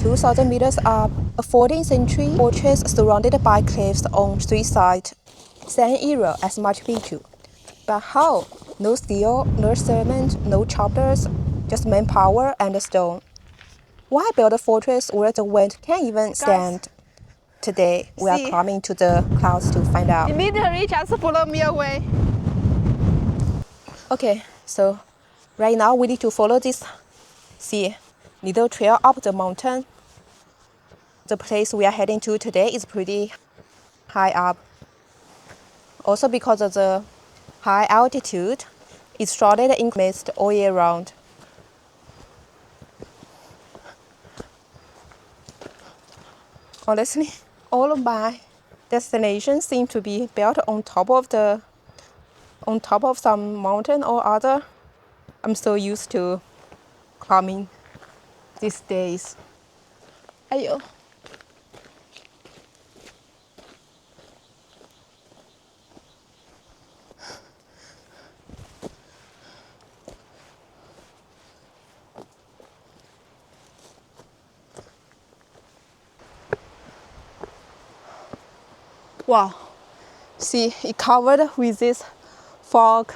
2,000 meters up, a 14th century fortress surrounded by cliffs on three sides. Same era as Machu Picchu. But how? No steel, no cement, no choppers, just manpower and stone. Why build a fortress where the wind can't even stand? Today, we are climbing to the clouds to find out. Immediately just follow me away. Okay, so right now we need to follow this little trail up the mountain. The place we are heading to today is pretty high up. Also because of the high altitude, it's shrouded in mist all year round. Honestly, all of my destinations seem to be built on top of some mountain or other. I'm so used to climbing these days. Ayo. Wow, see, it covered with this fog.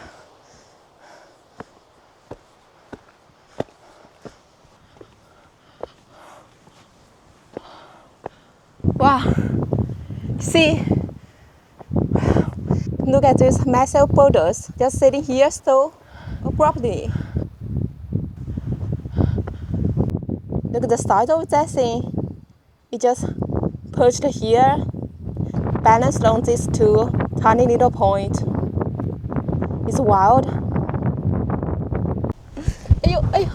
Wow, see, look at these massive boulders just sitting here so abruptly. Look at the size of that thing. It just perched here, balanced on these two tiny little points. It's wild. Ayo, ayo.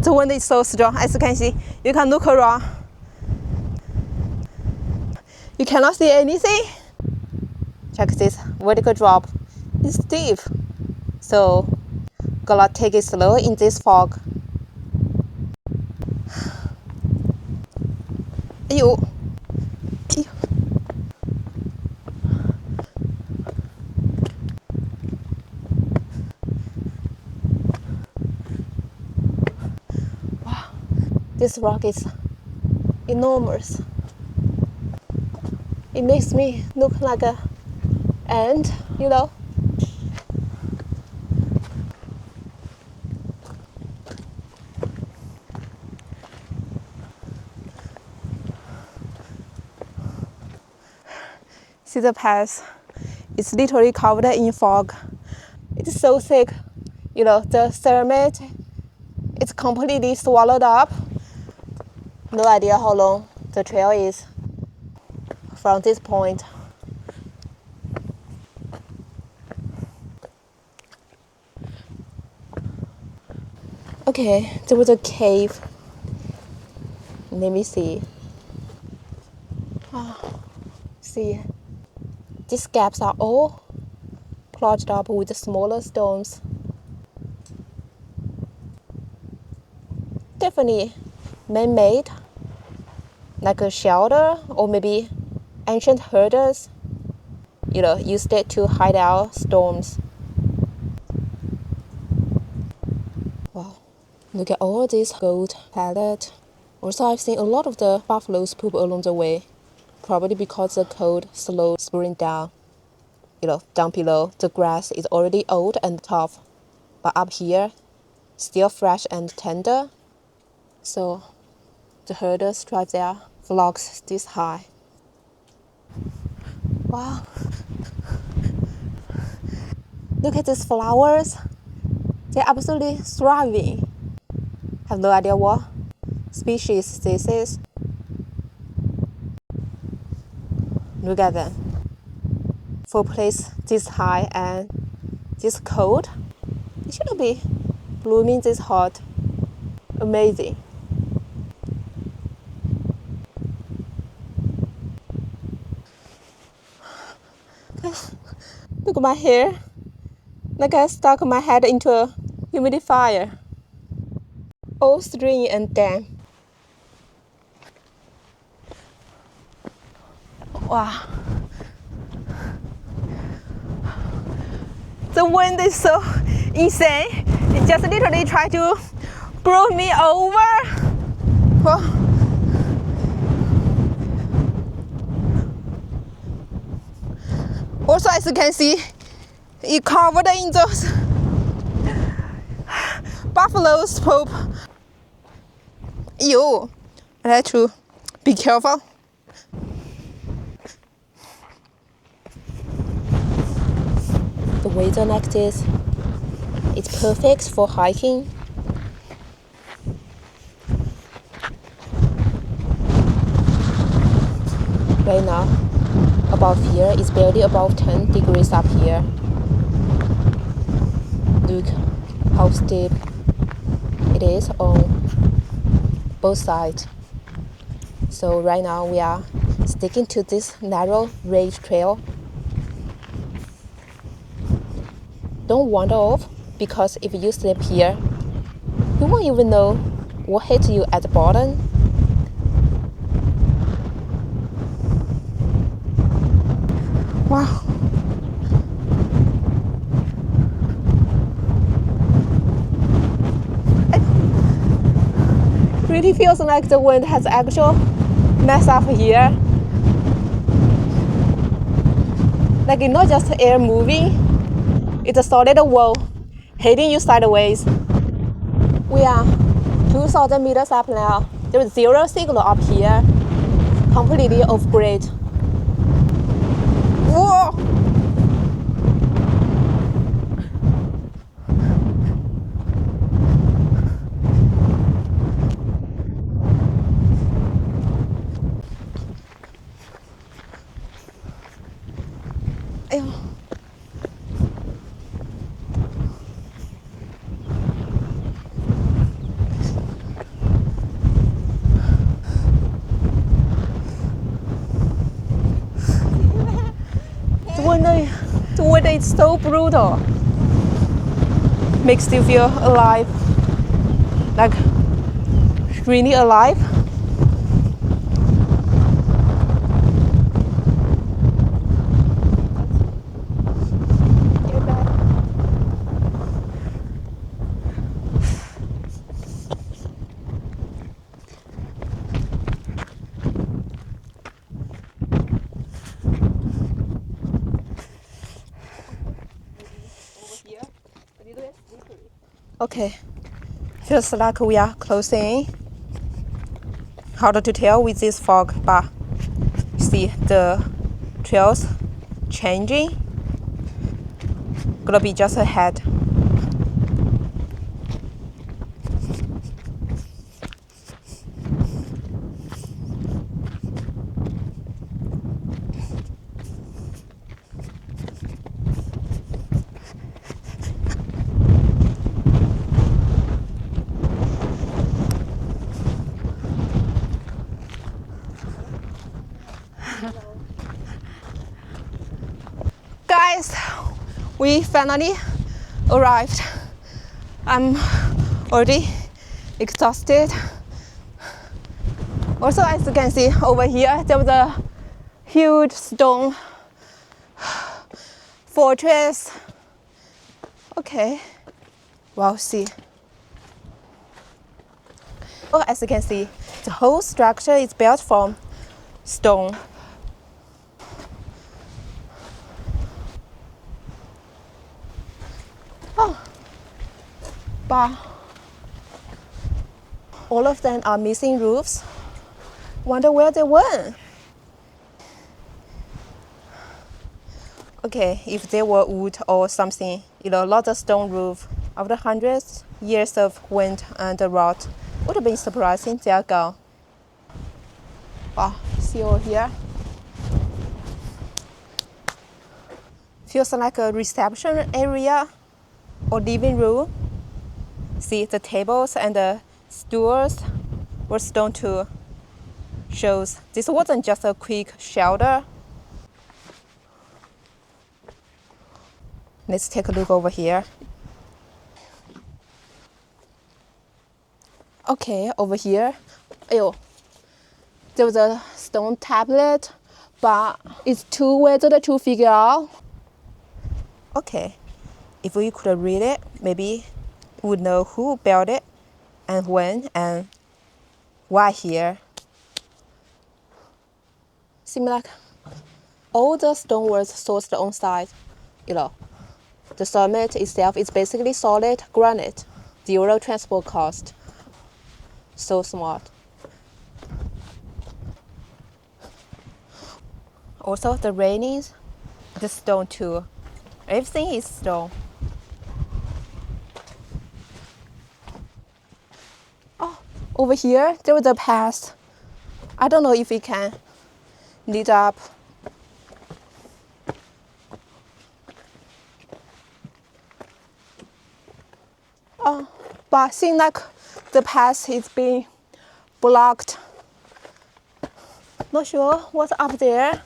The wind is so strong, as you can see. You can look around. You cannot see anything. Check this vertical drop. It's steep. So, gotta take it slow in this fog. Ayo. Ayo. Wow, this rock is enormous. It makes me look like an ant, you know. See the path? It's literally covered in fog. It's so thick, you know, the summit, it's completely swallowed up. No idea how long the trail is from this point. Okay, there was a cave. Let me see. See, these gaps are all clogged up with smaller stones. Definitely man-made, like a shelter or maybe ancient herders, you know, used it to hide out storms. Wow, look at all this gold palette. Also, I've seen a lot of the buffaloes poop along the way, probably because the cold slowed spring down. You know, down below, the grass is already old and tough, but up here, still fresh and tender. So, the herders drive their flocks this high. Wow. Look at these flowers. They're absolutely thriving. Have no idea what species this is. Look at them. For a place this high and this cold, it shouldn't be blooming this hot. Amazing. Look at my hair. Like I stuck my head into a humidifier. All stringy and damp. Wow. The wind is so insane. It just literally try to blow me over. Oh. Also, as you can see, it covered in those buffalo's poop. Ew, I have to be careful. The weather like this, it's perfect for hiking. Right now, above here, it's barely above 10 degrees up here. Look how steep it is on both sides. So right now we are sticking to this narrow ridge trail. Don't wander off, because if you slip here, you won't even know what hit you at the bottom. Wow. It really feels like the wind has actual mess up here. Like it's not just air moving, it's a solid wall hitting you sideways. We are 2,000 meters up now. There is zero signal up here. Completely off grid. Whoa! Ew. The weather is so brutal. Makes you feel alive. Like really alive. Okay, feels like we are closing. Hard to tell with this fog, but see the trails changing. Gonna be just ahead. Guys, we finally arrived. I'm already exhausted. Also, as you can see over here, there was a huge stone fortress. Okay, wow, see. Oh, as you can see, the whole structure is built from stone. Oh, but all of them are missing roofs. Wonder where they went. Okay, if they were wood or something, not a stone roof. After hundreds years of wind and rot, would have been surprising they are gone. Wow, see over here. Feels like a reception area or living room. See, the tables and the stools were stone too. Shows this wasn't just a quick shelter. Let's take a look over here. Okay, over here, ew, there was a stone tablet, but it's too weird to figure out. Okay, if we could read it, maybe would know who built it and when and why here. Seems like all the stonework sourced on site, you know. The summit itself is basically solid granite, zero transport cost. So smart. Also, the railings, the stone too. Everything is stone. Oh, over here, there was a path. I don't know if we can lead up. Oh, but seems like the path is being blocked. Not sure what's up there.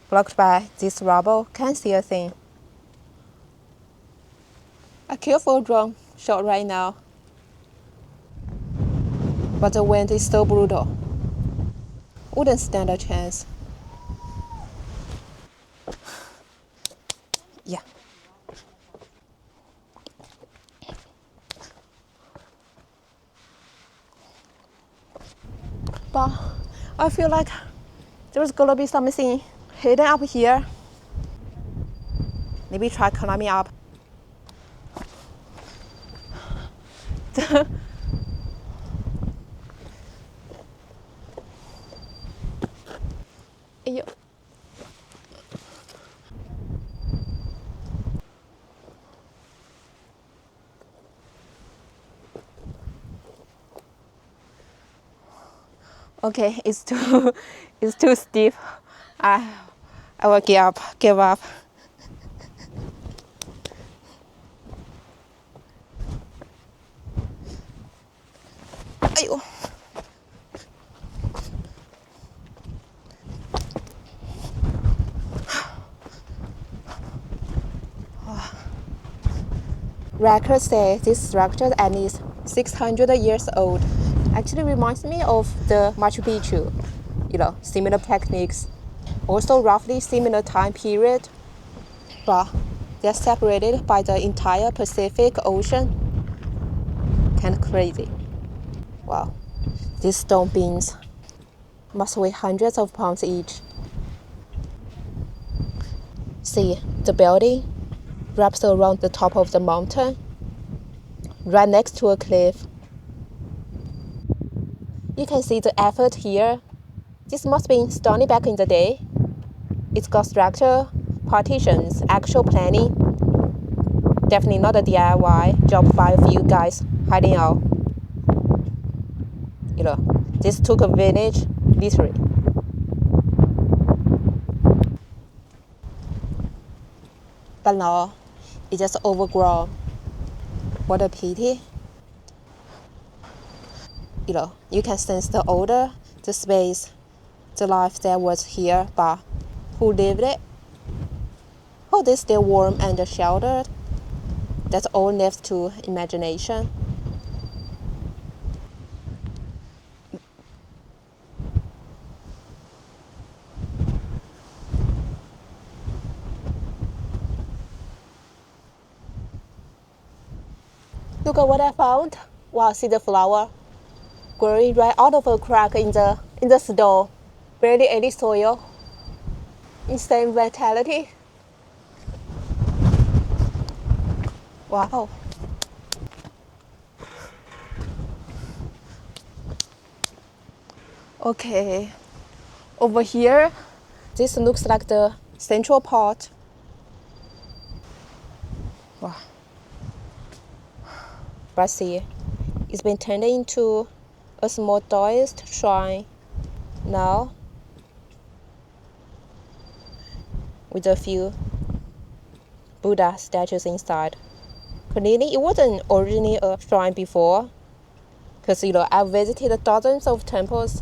Blocked by this rubble, can't see a thing. A careful drone shot right now. But the wind is so brutal. Wouldn't stand a chance. Yeah. But I feel like there's gonna be something hidden up here. Maybe try climbing up. Ew. Okay, it's too, it's too steep. I will give up. Ayo. Records say this structure is at least 600 years old. Actually reminds me of the Machu Picchu. You know, similar techniques. Also roughly similar time period. But they're separated by the entire Pacific Ocean. Kind of crazy. Wow. These stone beams must weigh hundreds of pounds each. See, the building wraps around the top of the mountain, right next to a cliff. You can see the effort here. This must be stone back in the day. It's got structure, partitions, actual planning. Definitely not a DIY job by a few guys hiding out. You know, this took a village, literally. But now, it's just overgrown. What a pity. You know, you can sense the odor, the space, the life that was here, but who lived it? How they stay warm and sheltered? That's all left to imagination. Look at what I found. Wow, see the flower growing right out of a crack in the stone. Barely any soil. Insane vitality. Wow. Okay. Over here, this looks like the central part. Wow. But see, it's been turned into a small Taoist shrine now, with a few Buddha statues inside. Clearly, it wasn't originally a shrine before, because you know I visited dozens of temples.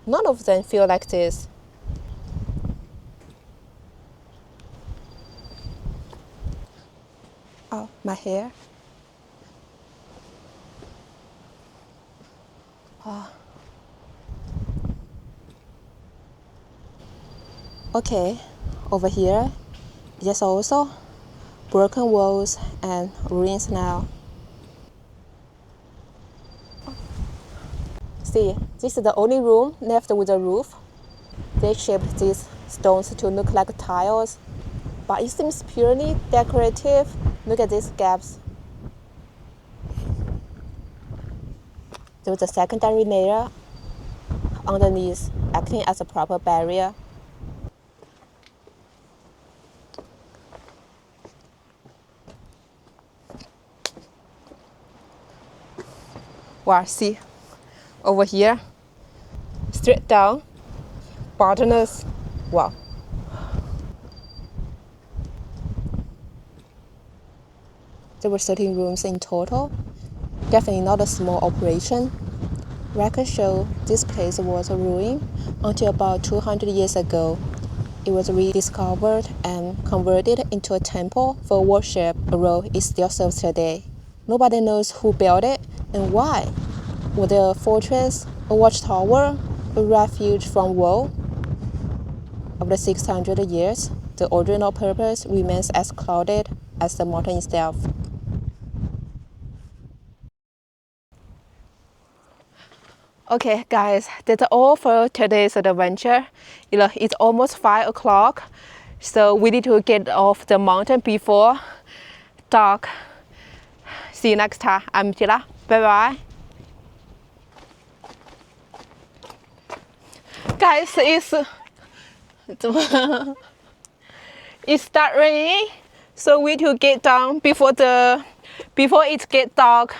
None of them feel like this. Oh, my hair. Oh. Okay, over here, there's also broken walls and ruins now. See, this is the only room left with a roof. They shaped these stones to look like tiles, but it seems purely decorative. Look at these gaps. There was a secondary layer underneath, acting as a proper barrier. Wow, see, over here, straight down, bottomless. Wow. There were 13 rooms in total. Definitely not a small operation. Records show this place was a ruin until about 200 years ago. It was rediscovered and converted into a temple for worship, a role it still serves today. Nobody knows who built it and why. Was it a fortress, a watchtower, a refuge from war? Over 600 years, the original purpose remains as clouded as the mountain itself. Okay, guys, that's all for today's adventure. It's almost 5 o'clock, so we need to get off the mountain before dark. See you next time. I'm Tila. Bye bye. Guys, it start raining, so we need to get down before it get dark.